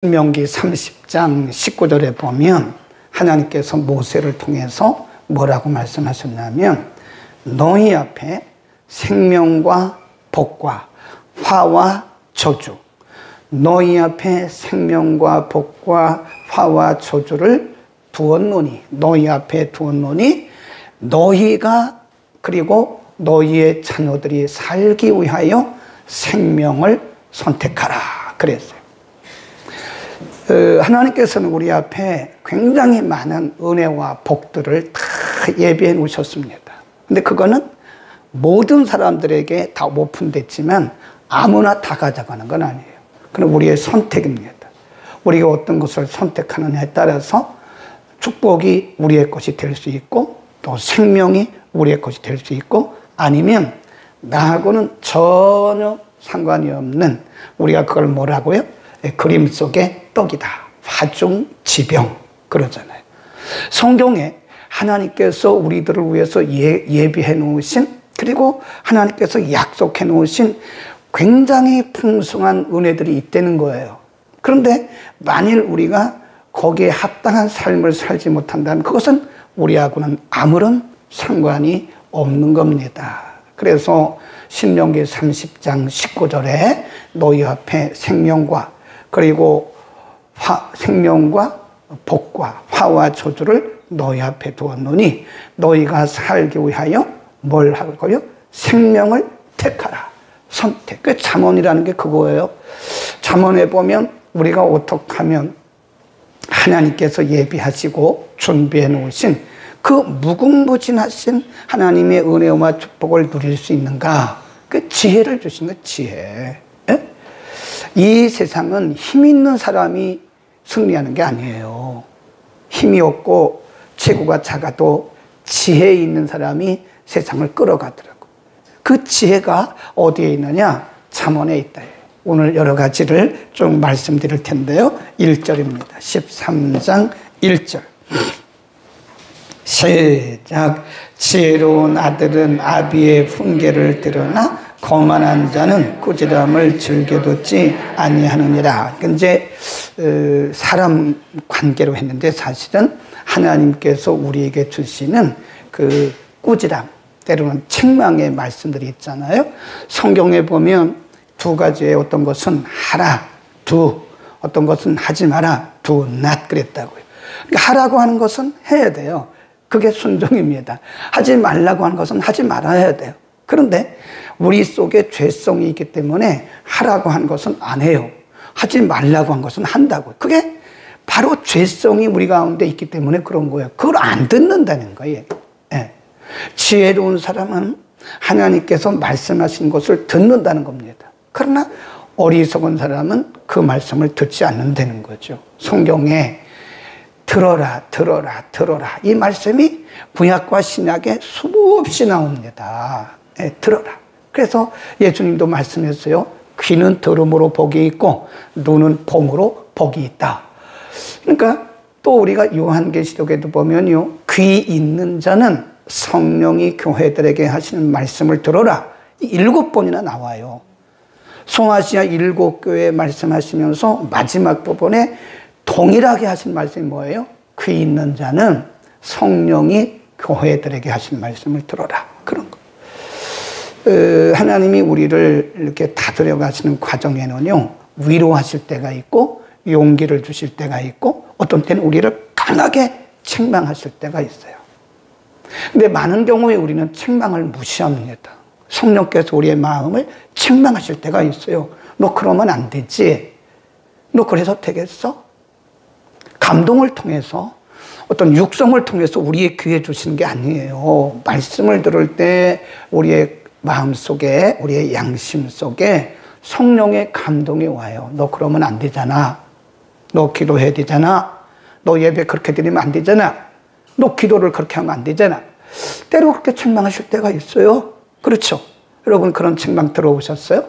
신명기 30장 19절에 보면 하나님께서 모세를 통해서 뭐라고 말씀하셨냐면 너희 앞에 생명과 복과 화와 저주, 너희 앞에 생명과 복과 화와 저주를 두었노니, 너희 앞에 두었노니 너희가 그리고 너희의 자녀들이 살기 위하여 생명을 선택하라 그랬어요. 하나님께서는 우리 앞에 굉장히 많은 은혜와 복들을 다 예비해 놓으셨습니다. 근데 그거는 모든 사람들에게 다 오픈됐지만 아무나 다 가져가는 건 아니에요. 그건 우리의 선택입니다. 우리가 어떤 것을 선택하느냐에 따라서 축복이 우리의 것이 될 수 있고 또 생명이 우리의 것이 될 수 있고 아니면 나하고는 전혀 상관이 없는 우리가 그걸 뭐라고요? 그림 속의 떡이다. 화중지병 그러잖아요. 성경에 하나님께서 우리들을 위해서 예비해 놓으신 그리고 하나님께서 약속해 놓으신 굉장히 풍성한 은혜들이 있다는 거예요. 그런데 만일 우리가 거기에 합당한 삶을 살지 못한다면 그것은 우리하고는 아무런 상관이 없는 겁니다. 그래서 신명기 30장 19절에 너희 앞에 생명과 그리고 생명과 복과 화와 저주를 너희 앞에 두었노니 너희가 살기 위하여 뭘 하고요? 생명을 택하라. 선택. 그 잠언이라는 게 그거예요. 잠언에 보면 우리가 어떻게 하면 하나님께서 예비하시고 준비해 놓으신 그 무궁무진하신 하나님의 은혜와 축복을 누릴 수 있는가? 그 지혜를 주신 거 지혜. 이 세상은 힘 있는 사람이 승리하는 게 아니에요. 힘이 없고 체구가 작아도 지혜 있는 사람이 세상을 끌어가더라고. 그 지혜가 어디에 있느냐? 잠언에 있다. 오늘 여러 가지를 좀 말씀드릴 텐데요. 1절입니다. 13장 1절. 시작. 지혜로운 아들은 아비의 훈계를 들으나 거만한 자는 꾸지람을 즐겨듣지 아니하느니라. 이제 사람 관계로 했는데 사실은 하나님께서 우리에게 주시는 그 꾸지람, 때로는 책망의 말씀들이 있잖아요. 성경에 보면 두 가지의 어떤 것은 하라, 두, 어떤 것은 하지 마라, do not 그랬다고요. 그러니까 하라고 하는 것은 해야 돼요. 그게 순종입니다. 하지 말라고 하는 것은 하지 말아야 돼요. 그런데 우리 속에 죄성이 있기 때문에 하라고 한 것은 안 해요. 하지 말라고 한 것은 한다고요. 그게 바로 죄성이 우리 가운데 있기 때문에 그런 거예요. 그걸 안 듣는다는 거예요. 네. 지혜로운 사람은 하나님께서 말씀하신 것을 듣는다는 겁니다. 그러나 어리석은 사람은 그 말씀을 듣지 않는다는 거죠. 성경에 들어라, 들어라, 들어라. 이 말씀이 구약과 신약에 수없이 나옵니다. 네, 들어라. 그래서 예수님도 말씀했어요. 귀는 들음으로 복이 있고 눈은 봄으로 복이 있다. 그러니까 또 우리가 요한계시록에도 보면요. 귀 있는 자는 성령이 교회들에게 하시는 말씀을 들어라. 7번이나 나와요. 송아시아 7교회에 말씀하시면서 마지막 부분에 동일하게 하신 말씀이 뭐예요? 귀 있는 자는 성령이 교회들에게 하신 말씀을 들어라. 그런 거. 하나님이 우리를 이렇게 다스려 가시는 과정에는요, 위로하실 때가 있고, 용기를 주실 때가 있고, 어떤 때는 우리를 강하게 책망하실 때가 있어요. 근데 많은 경우에 우리는 책망을 무시합니다. 성령께서 우리의 마음을 책망하실 때가 있어요. 너 그러면 안 되지. 너 그래서 되겠어? 감동을 통해서 어떤 육성을 통해서 우리의 귀에 주시는 게 아니에요. 말씀을 들을 때 우리의 마음속에 우리의 양심 속에 성령의 감동이 와요. 너 그러면 안 되잖아. 너 기도해야 되잖아. 너 예배 그렇게 드리면 안 되잖아. 너 기도를 그렇게 하면 안 되잖아. 때로 그렇게 책망하실 때가 있어요. 그렇죠? 여러분 그런 책망 들어보셨어요?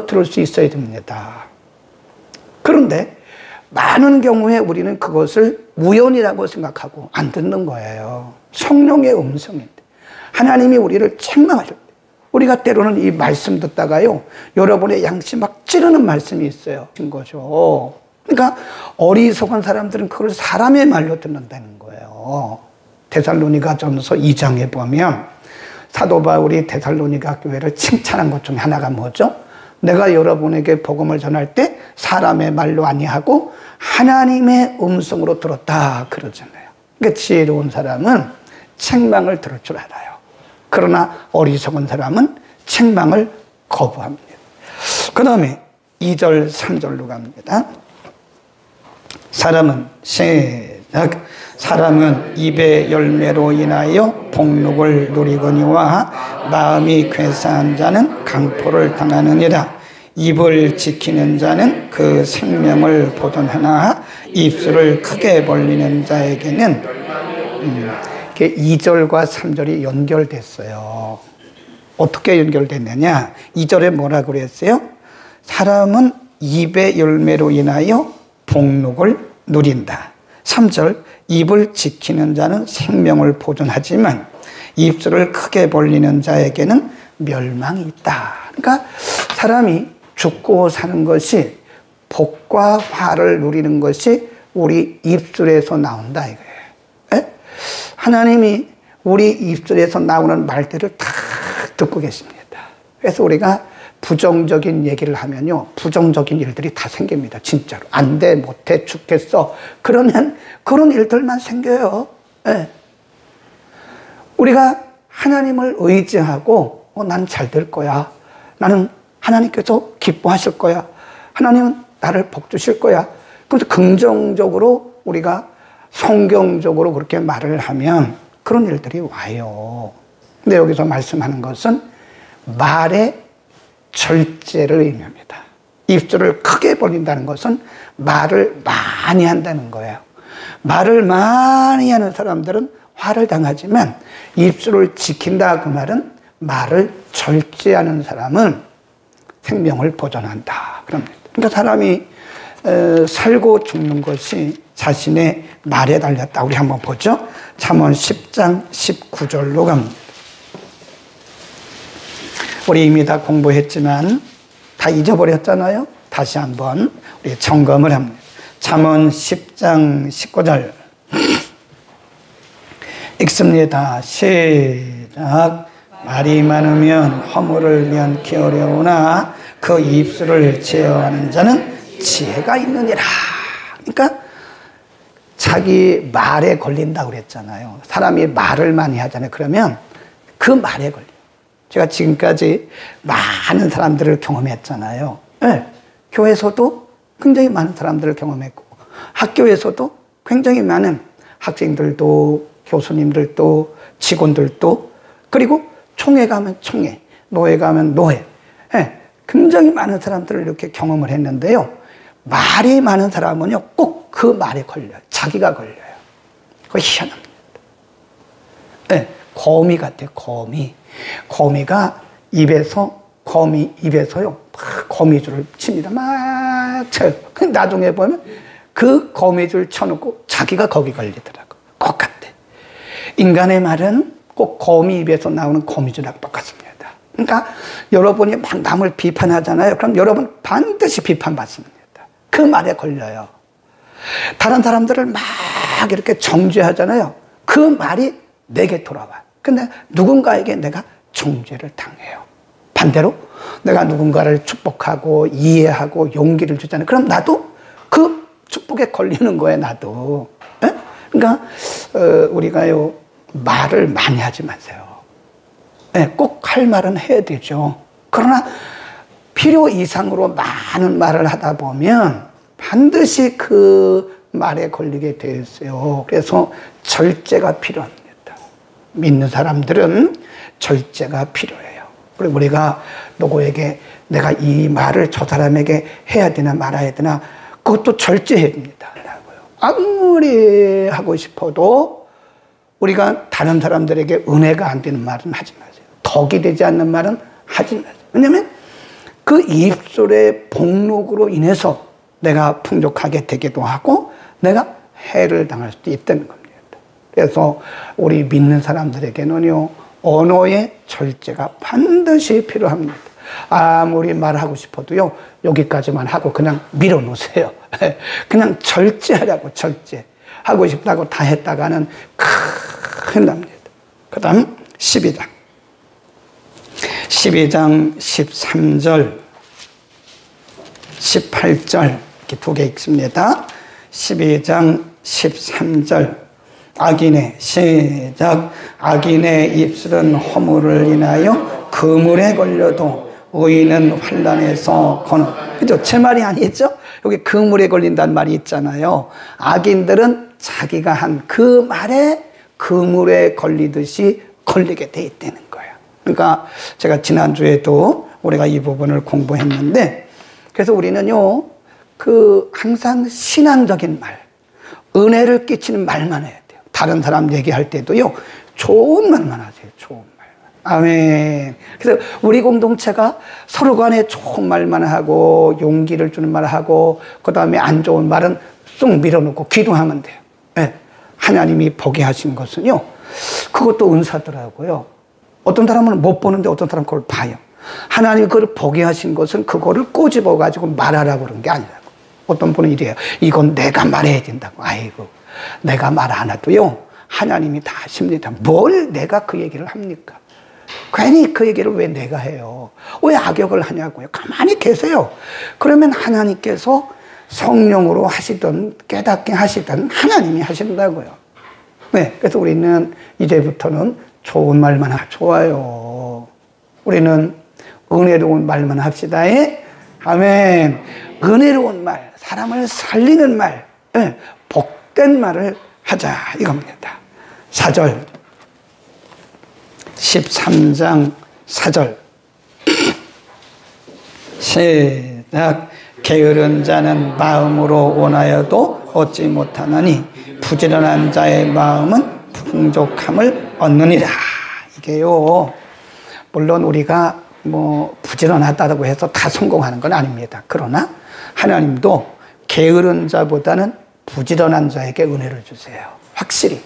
들을 수 있어야 됩니다. 그런데 많은 경우에 우리는 그것을 우연이라고 생각하고 안 듣는 거예요. 성령의 음성인데 하나님이 우리를 책망하실 때 우리가 때로는 이 말씀 듣다가요 여러분의 양심 막 찌르는 말씀이 있어요. 거죠. 그러니까 어리석은 사람들은 그걸 사람의 말로 듣는다는 거예요. 데살로니가전서 2장에 보면 사도 바울이 데살로니가 교회를 칭찬한 것 중에 하나가 뭐죠? 내가 여러분에게 복음을 전할 때 사람의 말로 아니하고 하나님의 음성으로 들었다 그러잖아요. 그러니까 지혜로운 사람은 책망을 들을 줄 알아요. 그러나 어리석은 사람은 책망을 거부합니다. 그 다음에 2절 3절로 갑니다. 사람은 입의 열매로 인하여 복록을 누리거니와 마음이 괴사한 자는 강포를 당하느니라. 입을 지키는 자는 그 생명을 보존하나 입술을 크게 벌리는 자에게는 2절과 3절이 연결됐어요. 어떻게 연결됐느냐? 2절에 뭐라 그랬어요? 사람은 입의 열매로 인하여 복록을 누린다. 3절, 입을 지키는 자는 생명을 보존하지만 입술을 크게 벌리는 자에게는 멸망이 있다. 그러니까 사람이 죽고 사는 것이 복과 화를 누리는 것이 우리 입술에서 나온다 이거예요. 에? 하나님이 우리 입술에서 나오는 말들을 다 듣고 계십니다. 그래서 우리가 부정적인 얘기를 하면요, 부정적인 일들이 다 생깁니다. 진짜로. 안 돼, 못해, 죽겠어. 그러면 그런 일들만 생겨요. 네. 우리가 하나님을 의지하고 난 잘 될 거야. 나는 하나님께서 기뻐하실 거야. 하나님은 나를 복 주실 거야. 그래서 긍정적으로 우리가 성경적으로 그렇게 말을 하면 그런 일들이 와요. 근데 여기서 말씀하는 것은 말의 절제를 의미합니다. 입술을 크게 벌린다는 것은 말을 많이 한다는 거예요. 말을 많이 하는 사람들은 화를 당하지만 입술을 지킨다 그 말은 말을 절제하는 사람은 생명을 보존한다. 그러니까 사람이 살고 죽는 것이 자신의 말에 달렸다. 우리 한번 보죠. 잠언 10장 19절로 갑니다. 우리 이미 다 공부했지만 다 잊어버렸잖아요. 다시 한번 우리 점검을 합니다. 잠언 10장 19절 읽습니다. 시작. 말이 많으면 허물을 면키 어려우나 그 입술을 제어하는 자는 지혜가 있느니라. 그러니까 자기 말에 걸린다고 그랬잖아요. 사람이 말을 많이 하잖아요. 그러면 그 말에 걸려요. 제가 지금까지 많은 사람들을 경험했잖아요. 네. 교회에서도 굉장히 많은 사람들을 경험했고 학교에서도 굉장히 많은 학생들도 교수님들도 직원들도 그리고 총회 가면 총회, 노회 가면 노회, 네. 굉장히 많은 사람들을 이렇게 경험을 했는데요. 말이 많은 사람은요 꼭 그 말에 걸려요. 자기가 걸려요. 그거 희한합니다. 네. 거미 같아요. 거미가 거미 입에서요 막 거미줄을 칩니다. 막 쳐요. 나중에 보면 그 거미줄 쳐놓고 자기가 거기 걸리더라고. 똑같아. 인간의 말은 꼭 거미 입에서 나오는 거미줄하고 똑같습니다. 그러니까 여러분이 막 남을 비판하잖아요. 그럼 여러분 반드시 비판받습니다. 그 말에 걸려요. 다른 사람들을 막 이렇게 정죄하잖아요. 그 말이 내게 돌아와. 근데 누군가에게 내가 정죄를 당해요. 반대로 내가 누군가를 축복하고 이해하고 용기를 주잖아요. 그럼 나도 그 축복에 걸리는 거예요. 나도. 에? 그러니까 우리가요 말을 많이 하지 마세요. 꼭 할 말은 해야 되죠. 그러나 필요 이상으로 많은 말을 하다 보면 반드시 그 말에 걸리게 되어 있어요. 그래서 절제가 필요합니다. 믿는 사람들은 절제가 필요해요. 그리고 우리가 누구에게 내가 이 말을 저 사람에게 해야 되나 말아야 되나 그것도 절제해야 됩니다. 아무리 하고 싶어도 우리가 다른 사람들에게 은혜가 안 되는 말은 하지 마세요. 덕이 되지 않는 말은 하지 마세요. 왜냐하면 그 입술의 복록으로 인해서 내가 풍족하게 되기도 하고 내가 해를 당할 수도 있다는 겁니다. 그래서 우리 믿는 사람들에게는요 언어의 절제가 반드시 필요합니다. 아무리 말하고 싶어도요, 여기까지만 하고 그냥 밀어놓으세요. 그냥 절제하라고, 절제. 하고 싶다고 다 했다가는 큰일 납니다. 그 다음 12장. 12장 13절, 18절 이렇게 두 개 읽습니다. 12장 13절. 악인의 시작. 악인의 입술은 허물을 인하여 그물에 걸려도 의인은 환난에서 거는. 그죠? 제 말이 아니죠? 여기 그물에 걸린다는 말이 있잖아요. 악인들은 자기가 한 그 말에 그물에 걸리듯이 걸리게 돼 있다는 거예요. 그러니까 제가 지난주에도 우리가 이 부분을 공부했는데, 그래서 우리는요, 항상 신앙적인 말, 은혜를 끼치는 말만 해야 돼요. 다른 사람 얘기할 때도요, 좋은 말만 하세요. 좋은 말만. 아멘. 그래서 우리 공동체가 서로 간에 좋은 말만 하고, 용기를 주는 말 하고, 그 다음에 안 좋은 말은 쏙 밀어놓고 기도하면 돼요. 네. 하나님이 보게 하신 것은요, 그것도 은사더라고요. 어떤 사람은 못 보는데 어떤 사람은 그걸 봐요. 하나님이 그걸 보게 하신 것은 그거를 꼬집어가지고 말하라고 그런 게 아니라고. 어떤 분은 이래요. 이건 내가 말해야 된다고. 아이고, 내가 말 안 해도요, 하나님이 다 하십니다. 뭘 내가 그 얘기를 합니까? 괜히 그 얘기를 왜 내가 해요? 왜 악역을 하냐고요? 가만히 계세요. 그러면 하나님께서 성령으로 하시든 깨닫게 하시든 하나님이 하신다고요. 네, 그래서 우리는 이제부터는 좋은 말만 좋아요. 우리는 은혜로운 말만 합시다. 아멘. 은혜로운 말, 사람을 살리는 말, 복된 말을 하자 이겁니다. 4절, 13장 4절. 시작. 게으른 자는 마음으로 원하여도 얻지 못하나니 부지런한 자의 마음은 풍족함을 얻느니라. 이게요, 물론 우리가 부지런하다고 해서 다 성공하는 건 아닙니다. 그러나 하나님도 게으른 자보다는 부지런한 자에게 은혜를 주세요. 확실히.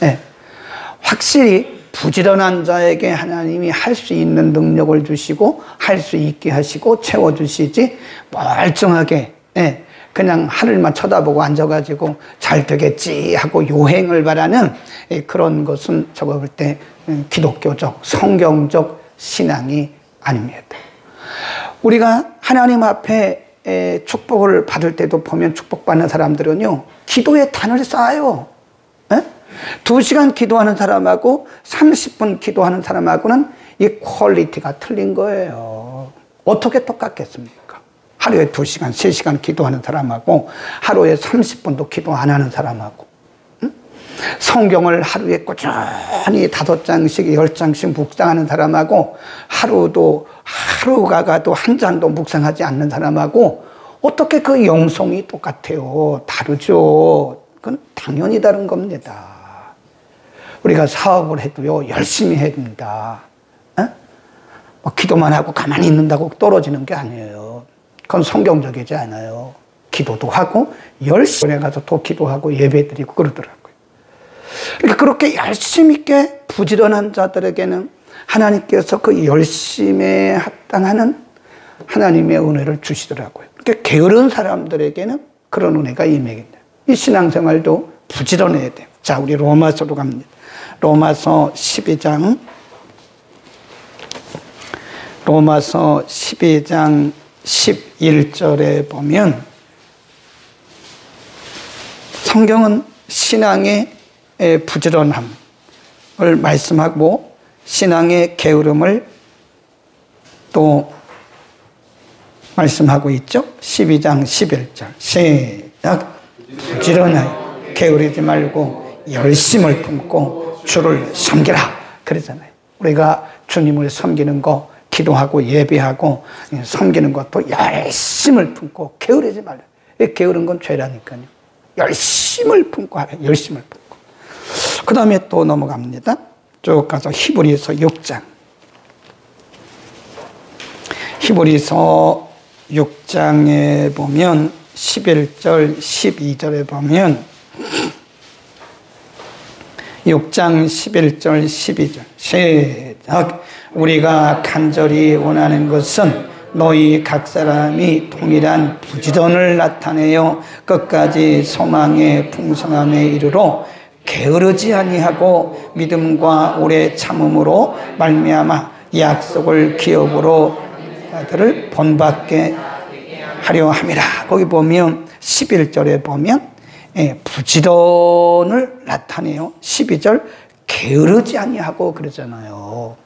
네. 확실히 부지런한 자에게 하나님이 할 수 있는 능력을 주시고 할 수 있게 하시고 채워주시지, 멀쩡하게 그냥 하늘만 쳐다보고 앉아가지고 잘 되겠지 하고 요행을 바라는 그런 것은 저거 볼 때 기독교적 성경적 신앙이 아닙니다. 우리가 하나님 앞에 축복을 받을 때도 보면 축복받는 사람들은요, 기도의 단을 쌓아요. 2시간 기도하는 사람하고 30분 기도하는 사람하고는 이 퀄리티가 틀린 거예요. 어떻게 똑같겠습니까? 하루에 2시간, 3시간 기도하는 사람하고 하루에 30분도 기도 안 하는 사람하고, 성경을 하루에 꾸준히 5장씩 10장씩 묵상하는 사람하고 하루가 가도 한 장도 묵상하지 않는 사람하고 어떻게 그 영성이 똑같아요? 다르죠. 그건 당연히 다른 겁니다. 우리가 사업을 해도요, 열심히 해야 됩니다. 기도만 하고 가만히 있는다고 떨어지는 게 아니에요. 그건 성경적이지 않아요. 기도도 하고 열심히 가서 또 기도하고 예배드리고 그러더라고요. 그렇게 열심히 있게 부지런한 자들에게는 하나님께서 그 열심에 합당하는 하나님의 은혜를 주시더라고요. 그러니까 게으른 사람들에게는 그런 은혜가 임해겠네요. 이 신앙생활도 부지런해야 돼요. 자, 우리 로마서로 갑니다. 로마서 12장 11절에 보면 성경은 신앙의 부지런함을 말씀하고 신앙의 게으름을 또 말씀하고 있죠. 12장 11절 시작. 부지런하여 게으르지 말고 열심을 품고 주를 섬기라 그러잖아요. 우리가 주님을 섬기는 거, 기도하고 예배하고 섬기는 것도 열심을 품고 게으르지 말라. 게으른 건 죄라니까요. 열심을 품고 하라. 열심을 품고. 그 다음에 또 넘어갑니다. 쭉 가서 히브리서 6장. 히브리서 6장에 보면 11절, 12절에 보면 6장 11절, 12절 시작. 우리가 간절히 원하는 것은 너희 각 사람이 동일한 부지런을 나타내어 끝까지 소망의 풍성함에 이르러 게으르지 아니하고 믿음과 오래 참음으로 말미암아 약속을 기업으로 아들을 본받게 하려 함이라. 거기 보면 11절에 보면 부지런을 나타내요. 12절 게으르지 아니하고 그러잖아요.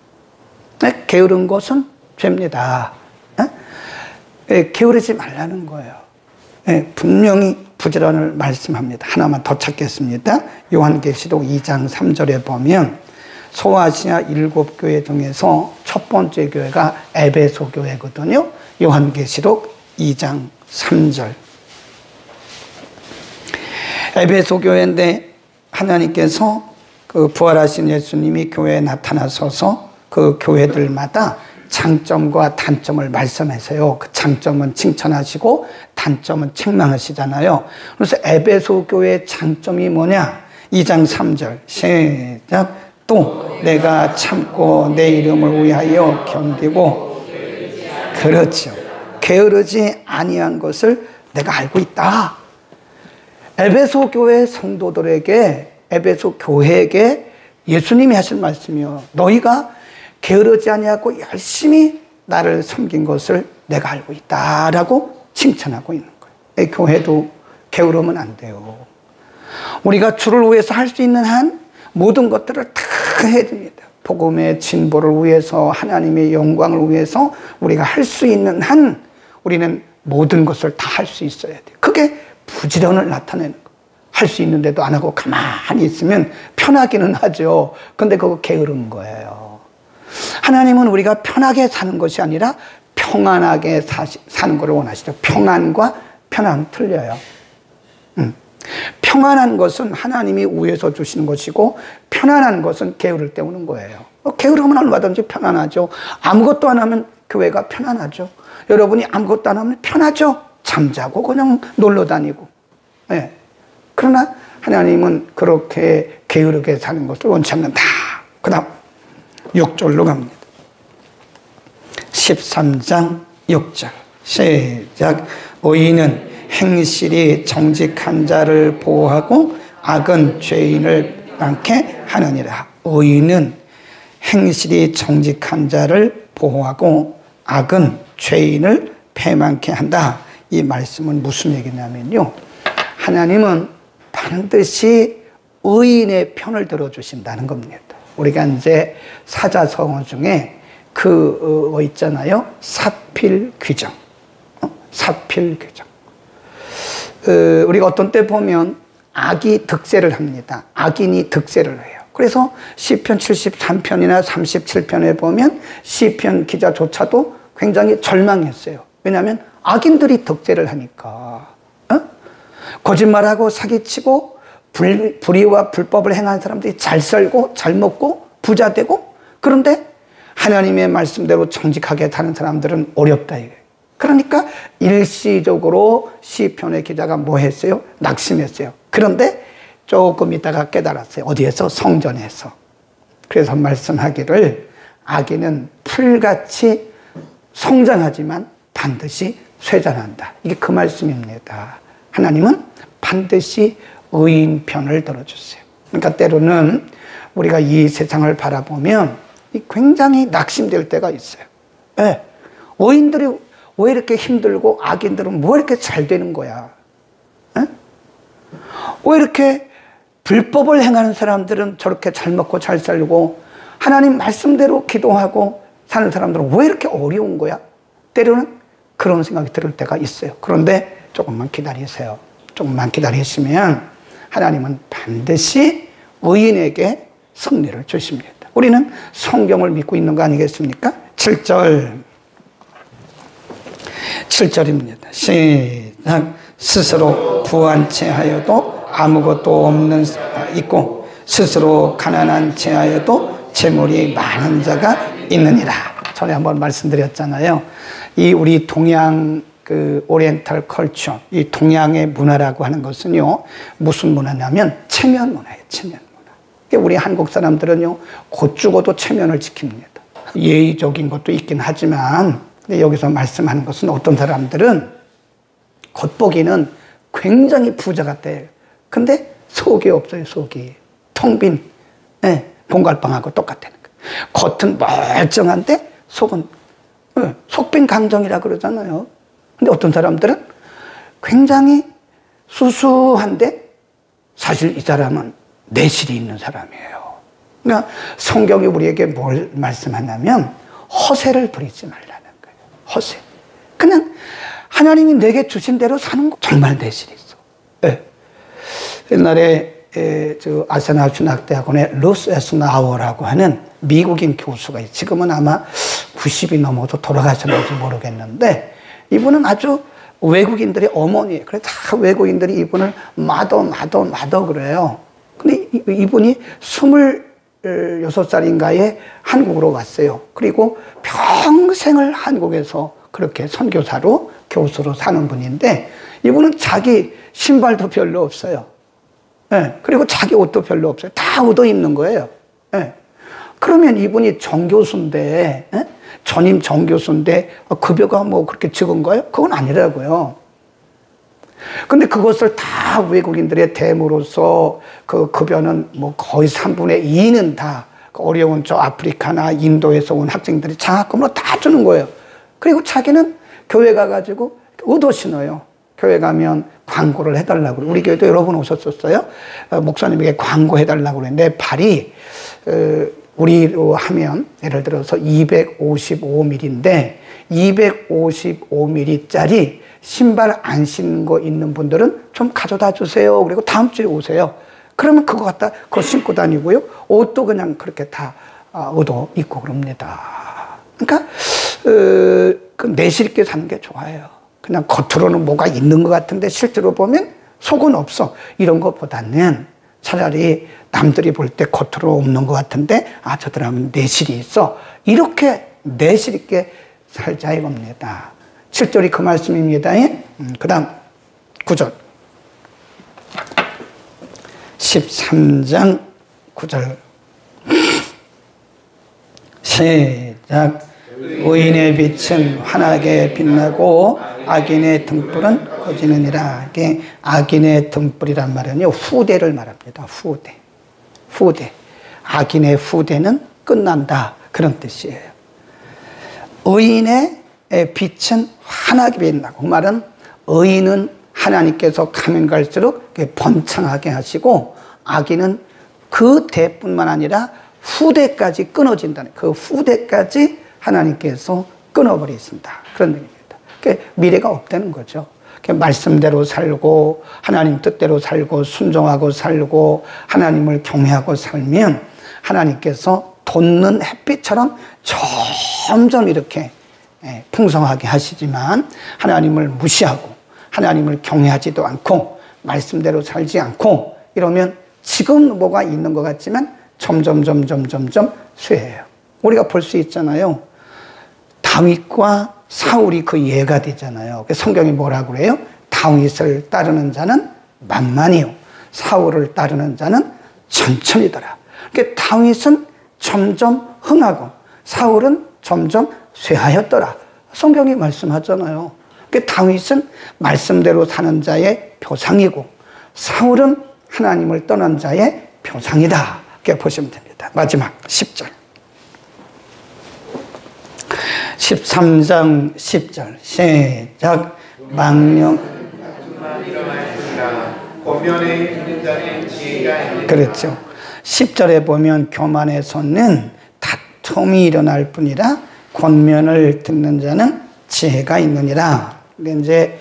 게으른 것은 죄입니다. 게으르지 말라는 거예요. 분명히 부지런을 말씀합니다. 하나만 더 찾겠습니다. 요한계시록 2장 3절에 보면 소아시아 7교회 중에서 첫 번째 교회가 에베소 교회거든요. 요한계시록 2장 3절. 에베소 교회인데 하나님께서 그 부활하신 예수님이 교회에 나타나셔서 그 교회들마다 장점과 단점을 말씀하세요. 그 장점은 칭찬하시고 단점은 책망하시잖아요. 그래서 에베소 교회의 장점이 뭐냐? 2장 3절 시작. 또 내가 참고 내 이름을 위하여 견디고 그렇죠. 게으르지 아니한 것을 내가 알고 있다. 에베소 교회 성도들에게 에베소 교회에게 예수님이 하신 말씀이요. 너희가 게으르지 아니하고 열심히 나를 섬긴 것을 내가 알고 있다라고 칭찬하고 있는 거예요. 교회도 게으르면 안 돼요. 우리가 주를 위해서 할 수 있는 한 모든 것들을 다 해야 됩니다. 복음의 진보를 위해서 하나님의 영광을 위해서 우리가 할 수 있는 한 우리는 모든 것을 다 할 수 있어야 돼요. 그게 부지런을 나타내는 거예요. 할 수 있는데도 안 하고 가만히 있으면 편하기는 하죠. 근데 그거 게으른 거예요. 하나님은 우리가 편하게 사는 것이 아니라 평안하게 사는 것을 원하시죠. 평안과 편안은 틀려요. 평안한 것은 하나님이 위에서 주시는 것이고 편안한 것은 게으를 때 오는 거예요. 게으르면 얼마든지 편안하죠. 아무것도 안 하면 교회가 편안하죠. 여러분이 아무것도 안 하면 편하죠. 잠자고 그냥 놀러 다니고. 네. 그러나 하나님은 그렇게 게으르게 사는 것을 원치 않는다. 그 다음 6절로 갑니다. 13장 6절 시작. 의인은 행실이 정직한 자를 보호하고 악은 죄인을 많게 하느니라. 의인은 행실이 정직한 자를 보호하고 악은 죄인을 패망케 한다. 이 말씀은 무슨 얘기냐면요. 하나님은 반드시 의인의 편을 들어주신다는 겁니다. 우리가 이제 사자성어 중에 그 있잖아요. 사필귀정. 사필귀정. 우리가 어떤 때 보면 악이 득세를 합니다. 악인이 득세를 해요. 그래서 시편 73편이나 37편에 보면 시편 기자조차도 굉장히 절망했어요. 왜냐하면 악인들이 득세를 하니까. 거짓말하고 사기치고 불의와 불법을 행한 사람들이 잘 살고 잘 먹고 부자 되고, 그런데 하나님의 말씀대로 정직하게 사는 사람들은 어렵다 이거예요. 그러니까 일시적으로 시편의 기자가 뭐 했어요? 낙심했어요. 그런데 조금 있다가 깨달았어요. 어디에서? 성전에서. 그래서 말씀하기를 악인은 풀같이 성장하지만 반드시 쇠잔한다. 이게 그 말씀입니다. 하나님은 반드시 의인 편을 들어주세요. 그러니까 때로는 우리가 이 세상을 바라보면 굉장히 낙심될 때가 있어요. 네. 의인들이 왜 이렇게 힘들고 악인들은 뭐 이렇게 잘 되는 거야? 네? 왜 이렇게 불법을 행하는 사람들은 저렇게 잘 먹고 잘 살고 하나님 말씀대로 기도하고 사는 사람들은 왜 이렇게 어려운 거야? 때로는 그런 생각이 들 때가 있어요. 그런데 조금만 기다리세요. 조금만 기다리시면 하나님은 반드시 의인에게 승리를 주십니다. 우리는 성경을 믿고 있는 거 아니겠습니까? 7절입니다. 시작. 스스로 부한 채 하여도 아무것도 없는 있고 스스로 가난한 채 하여도 재물이 많은 자가 있느니라. 전에 한번 말씀드렸잖아요. 이 우리 동양 그 오리엔탈 컬처, 이 동양의 문화라고 하는 것은요, 무슨 문화냐면 체면 문화예요. 체면 문화. 우리 한국 사람들은요, 곧 죽어도 체면을 지킵니다. 예의적인 것도 있긴 하지만 여기서 말씀하는 것은 어떤 사람들은 겉보기는 굉장히 부자 같아요. 근데 속이 없어요. 속이 텅 빈 봉갈빵하고 똑같다는 거예요. 겉은 멀쩡한데 속은 속빈 강정이라 그러잖아요. 근데 어떤 사람들은 굉장히 수수한데 사실 이 사람은 내실이 있는 사람이에요. 그러니까 성경이 우리에게 뭘 말씀하냐면 허세를 부리지 말라는 거예요. 허세. 그냥 하나님이 내게 주신 대로 사는 거 정말 내실이 있어. 네. 옛날에 저 아세나 준학대학원의 루스 에스나우어라고 하는 미국인 교수가 있어요. 지금은 아마 90이 넘어서 돌아가셨는지 모르겠는데 이분은 아주 외국인들의 어머니예요. 그래서 다 외국인들이 이분을 마더 그래요. 근데 이분이 26살인가에 한국으로 왔어요. 그리고 평생을 한국에서 그렇게 선교사로 교수로 사는 분인데 이분은 자기 신발도 별로 없어요. 그리고 자기 옷도 별로 없어요. 다 얻어 입는 거예요. 그러면 이분이 정교수인데, 전임 정교수인데 급여가 뭐 그렇게 적은가요? 그건 아니라고요. 근데 그것을 다 외국인들의 대모로서 그 급여는 뭐 거의 3분의 2는 다 어려운 저 아프리카나 인도에서 온 학생들이 장학금으로 다 주는 거예요. 그리고 자기는 교회 가가지고 옷도 신어요. 교회 가면 광고를 해달라고. 우리 교회도 여러 번 오셨었어요. 목사님에게 광고해달라고 그래. 내 발이, 우리로 하면 예를 들어서 255mm인데 255mm짜리 신발 안 신는 거 있는 분들은 좀 가져다 주세요. 그리고 다음 주에 오세요. 그러면 그거 갖다 그거 신고 다니고요. 옷도 그냥 그렇게 다 얻어 입고 그럽니다. 그러니까 그 내실 있게 사는 게 좋아요. 그냥 겉으로는 뭐가 있는 것 같은데 실제로 보면 속은 없어. 이런 것보다는 차라리 남들이 볼 때 겉으로 없는 것 같은데 저 사람은 내실이 있어. 이렇게 내실 있게 살자 이겁니다. 7절이 그 말씀입니다. 그 다음 9절 13장 9절 시작. 의인의 빛은 환하게 빛나고 악인의 등불은 꺼지느니라. 이게 악인의 등불이란 말은요 후대를 말합니다. 후대. 악인의 후대는 끝난다 그런 뜻이에요. 의인의 빛은 환하게 빛나고, 그 말은 의인은 하나님께서 가면 갈수록 번창하게 하시고 악인은 그 대뿐만 아니라 후대까지 끊어진다는, 그 후대까지 하나님께서 끊어버리신다 그런 의미입니다. 미래가 없다는 거죠. 말씀대로 살고 하나님 뜻대로 살고 순종하고 살고 하나님을 경외하고 살면 하나님께서 돋는 햇빛처럼 점점 이렇게 풍성하게 하시지만 하나님을 무시하고 하나님을 경외하지도 않고 말씀대로 살지 않고 이러면 지금 뭐가 있는 것 같지만 점점 쇠해요. 우리가 볼 수 있잖아요. 다윗과 사울이 그 예가 되잖아요. 성경이 뭐라고 그래요? 다윗을 따르는 자는 만만이요 사울을 따르는 자는 천천히더라. 그러니까 다윗은 점점 흥하고 사울은 점점 쇠하였더라. 성경이 말씀하잖아요. 그러니까 다윗은 말씀대로 사는 자의 표상이고 사울은 하나님을 떠난 자의 표상이다. 이렇게 보시면 됩니다. 마지막 10절 13장 10절 시작. 망령 그렇죠. 10절에 보면 교만에서는 다툼이 일어날 뿐이라 권면을 듣는 자는 지혜가 있느니라. 근데 이제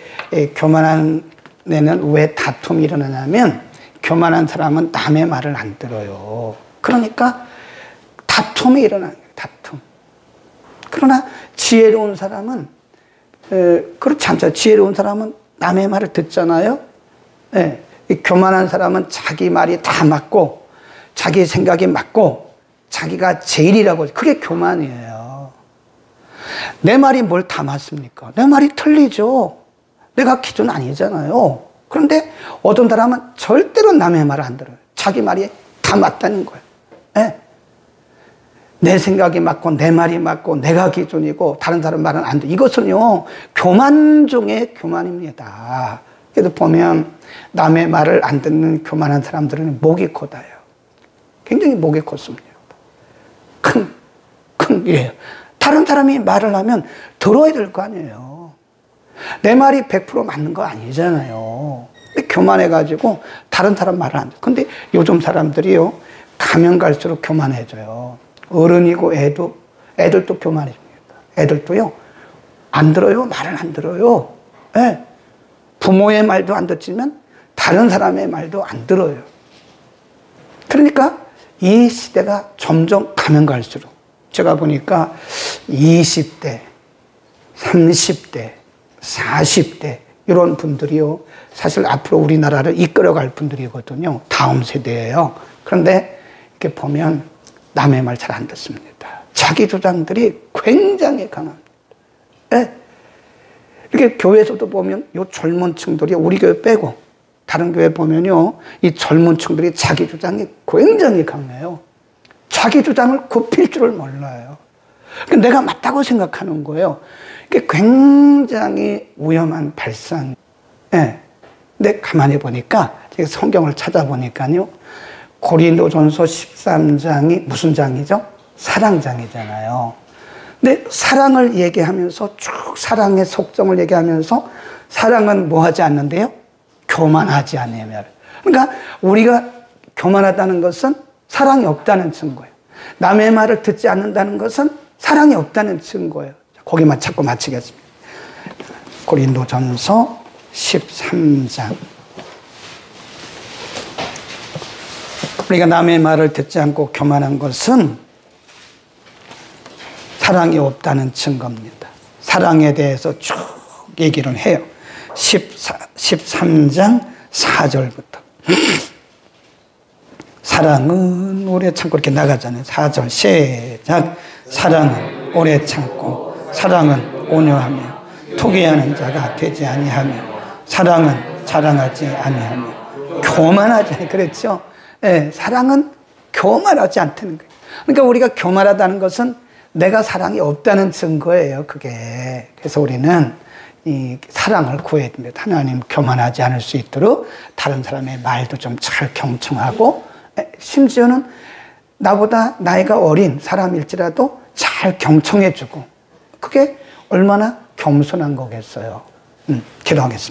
교만한 애는 왜 다툼이 일어나냐면 교만한 사람은 남의 말을 안 들어요. 그러니까 다툼이 일어나요. 다툼. 그러나 지혜로운 사람은 그렇지 않죠. 지혜로운 사람은 남의 말을 듣잖아요. 교만한 사람은 자기 말이 다 맞고 자기 생각이 맞고 자기가 제일이라고, 그게 교만이에요. 내 말이 뭘 다 맞습니까? 내 말이 틀리죠. 내가 기준 아니잖아요. 그런데 어떤 사람은 절대로 남의 말을 안 들어요. 자기 말이 다 맞다는 거예요. 내 생각이 맞고 내 말이 맞고 내가 기준이고 다른 사람 말은 안 돼. 이것은요, 교만 중에 교만입니다. 그래도 보면 남의 말을 안 듣는 교만한 사람들은 목이 곧아요. 굉장히 목이 곧습니다. 킁 이래요. 다른 사람이 말을 하면 들어야 될 거 아니에요. 내 말이 100% 맞는 거 아니잖아요. 근데 교만해가지고 다른 사람 말을 안 돼. 근데 요즘 사람들이요, 가면 갈수록 교만해져요. 어른이고 애들도 교만해집니다. 애들도요, 안 들어요. 말을 안 들어요. 네. 부모의 말도 안 듣지만 다른 사람의 말도 안 들어요. 그러니까 이 시대가 점점 가면 갈수록, 제가 보니까 20대, 30대, 40대 이런 분들이요, 사실 앞으로 우리나라를 이끌어갈 분들이거든요. 다음 세대예요. 그런데 이렇게 보면 남의 말 잘 안 듣습니다. 자기 주장들이 굉장히 강합니다. 네. 이렇게 교회에서도 보면 요 젊은 층들이, 우리 교회 빼고 다른 교회 보면요, 이 젊은 층들이 자기 주장이 굉장히 강해요. 자기 주장을 굽힐 줄을 몰라요. 내가 맞다고 생각하는 거예요. 이게 굉장히 위험한 발상. 네. 근데 가만히 보니까, 제가 성경을 찾아보니까요, 고린도전서 13장이 무슨 장이죠? 사랑장이잖아요. 근데 사랑을 얘기하면서 쭉 사랑의 속성을 얘기하면서, 사랑은 뭐 하지 않는데요? 교만하지 않으며. 그러니까 우리가 교만하다는 것은 사랑이 없다는 증거예요. 남의 말을 듣지 않는다는 것은 사랑이 없다는 증거예요. 거기만 찾고 마치겠습니다. 고린도전서 13장. 우리가 남의 말을 듣지 않고 교만한 것은 사랑이 없다는 증거입니다. 사랑에 대해서 쭉 얘기를 해요. 13장 4절부터. 사랑은 오래 참고, 이렇게 나가잖아요. 4절 시작. 사랑은 오래 참고, 사랑은 온유하며 토기하는 자가 되지 아니하며, 사랑은 자랑하지 아니하며 교만하지 않아요. 그렇죠? 네, 사랑은 교만하지 않다는 거예요. 그러니까 우리가 교만하다는 것은 내가 사랑이 없다는 증거예요, 그게. 그래서 우리는 이 사랑을 구해야 됩니다. 하나님, 교만하지 않을 수 있도록 다른 사람의 말도 좀 잘 경청하고, 심지어는 나보다 나이가 어린 사람일지라도 잘 경청해주고, 그게 얼마나 겸손한 거겠어요. 기도하겠습니다.